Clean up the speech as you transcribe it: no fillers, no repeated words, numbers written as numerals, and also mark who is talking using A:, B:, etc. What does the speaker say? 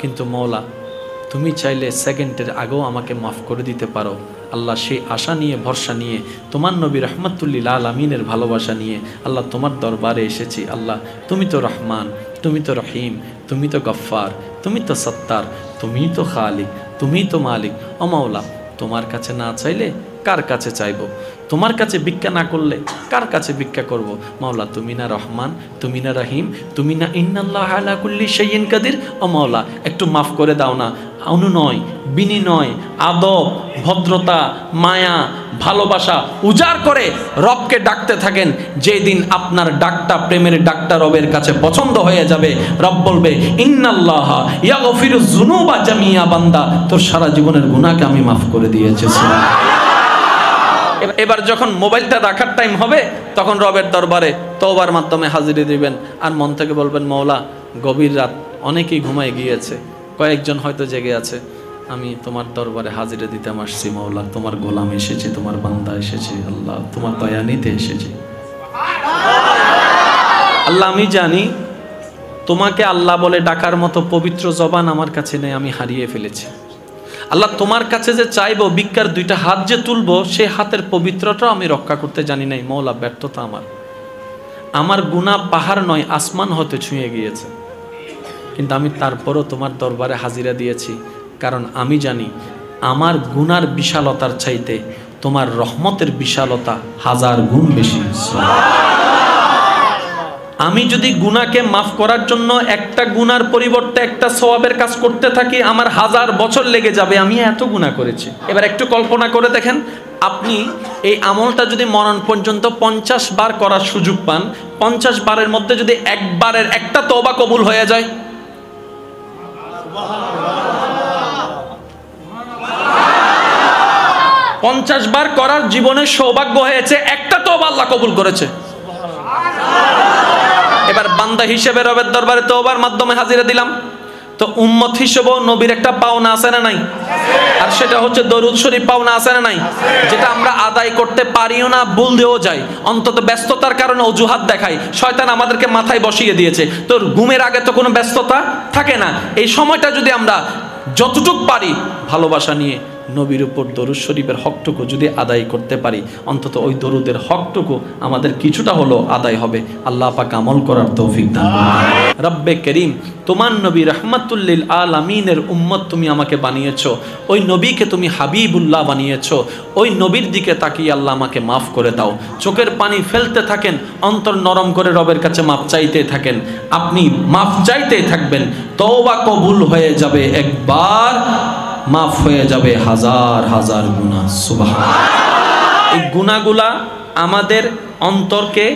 A: কিন্তু মওলা তুমি চাইলে সেকেন্ডের আগেও আমাকে মাফ করে দিতে পারো। আল্লাহ সেই আশা নিয়ে ভরসা নিয়ে তোমার নবী রহমাতুল্লিল আলামিনের ভালোবাসা নিয়ে আল্লাহ তোমার দরবারে এসেছি। আল্লাহ তুমি তো রহমান, তুমি তো রহিম, তুমি তো গফফার, তুমি তো সত্তার, তুমি তো খালিক, তুমি তো মালিক। ও মাওলা তোমার কাছে না চাইলে কার কাছে চাইবো? তোমার কাছে ভিক্ষা না করলে কার কাছে ভিক্ষা করব? মাওলা তুমি না রহমান, তুমি না রহিম, তুমি না ইন্নাল্লাহ আলা কুল্লি শাইইন কাদির। ও মাওলা একটু মাফ করে দাও না। অনুনয়, বিনিময়, আদব, ভদ্রতা, মায়া, ভালোবাসা উজাড় করে রবকে ডাকতে থাকেন। যেই দিন আপনার ডাকটা প্রেমের ডাকটা রবের কাছে পছন্দ হয়ে যাবে, রব বলবে ইন্নাল্লাহ ইয়াগফিরুয যুনুবা জামিয়া, বান্দা তোর সারা জীবনের গুনাহকে আমি মাফ করে দিয়েছি। এবার যখন মোবাইলটা রাখার টাইম হবে তখন রবের দরবারে তওবার মাধ্যমে হাজিরি দিবেন আর মন থেকে বলবেন মওলা গভীর রাত, অনেকেই ঘুমায় গিয়েছে, কয়েকজন হয়তো জেগে আছে, আমি তোমার দরবারে হাজিরা দিতে আসছি মওলা, তোমার গোলাম এসেছি, তোমার বান্দা এসেছি, আল্লাহ তোমার দয়া নিতে এসেছি। আল্লাহ আমি জানি তোমাকে আল্লাহ বলে ডাকার মতো পবিত্র জবান আমার কাছে নেই, আমি হারিয়ে ফেলেছি। আল্লাহ তোমার কাছে যে চাইবো, ভিক্ষার দুইটা হাত যে তুলবো, সে হাতের পবিত্রটাও আমি রক্ষা করতে জানি নাই। মওলা ব্যর্থতা আমার গুনাহ পাহাড় নয় আসমান হতে ছুঁয়ে গিয়েছে, কিন্তু আমি তারপরও তোমার দরবারে হাজিরা দিয়েছি, কারণ আমি জানি আমার গুনার বিশালতার চাইতে তোমার রহমতের বিশালতা হাজার গুণ বেশি। আমি যদি গুনাহকে মাফ করার জন্য একটা গুনার পরিবর্তে একটা সওয়াবের কাজ করতে থাকি, আমার 1000 বছর লেগে যাবে, আমি এত গুনাহ করেছি। এবার একটু কল্পনা করে দেখেন, আপনি এই আমলটা যদি মরণ পর্যন্ত 50 বার করার সুযোগ পান, 50 বারের মধ্যে যদি একবারের একটা তওবা কবুল হয়ে যায়, 50 বার করার জীবনের সৌভাগ্য হয়েছে, একটা তওবা আল্লাহ কবুল করেছে। এবার বান্দা হিসেবে রবের দরবারে তওবার মাধ্যমে হাজিরা দিলাম, তো উম্মত হিসেবেও নবীর একটা পাওনা আছে না নাই? আর সেটা হচ্ছে দরুদ শরীফ পাওনা আছে না নাই? যেটা আমরা আদায় করতে পারিও না, ভুল দিয়েও যাই, অন্তত ব্যস্ততার কারণে অজুহাত দেখাই, শয়তান আমাদেরকে মাথায় বসিয়ে দিয়েছে। তো ঘুমের আগে তো কোনো ব্যস্ততা থাকে না, এই সময়টা যদি আমরা যতটুক পারি ভালোবাসা নিয়ে নবীর উপর দরুদ শরীফের হকটুকু যদি আদায় করতে পারি, অন্তত ওই দরুদের হকটুকু আমাদের কিছুটা হলো আদায় হবে। আল্লাহ পাক আমল করার তৌফিক দান করুন। রব্বে করিম তোমার নবী রাহমাতুল্লিল আলামিনের উম্মত তুমি আমাকে বানিয়েছো, ওই নবীকে তুমি হাবিবুল্লাহ বানিয়েছো, ওই নবীর দিকে তাকিয়ে আল্লাহ আমাকে মাফ করে দাও। চোখের পানি ফেলতে থাকেন, অন্তর নরম করে রবের কাছে মাফ চাইতে থাকেন, আপনি মাফ চাইতেই থাকবেন, তওবা কবুল হয়ে যাবে একবার, মাফ হয়ে যাবে হাজার হাজার গুনাহ। সুবহানাল্লাহ। এই গুনাহগুলা আমাদের অন্তরকে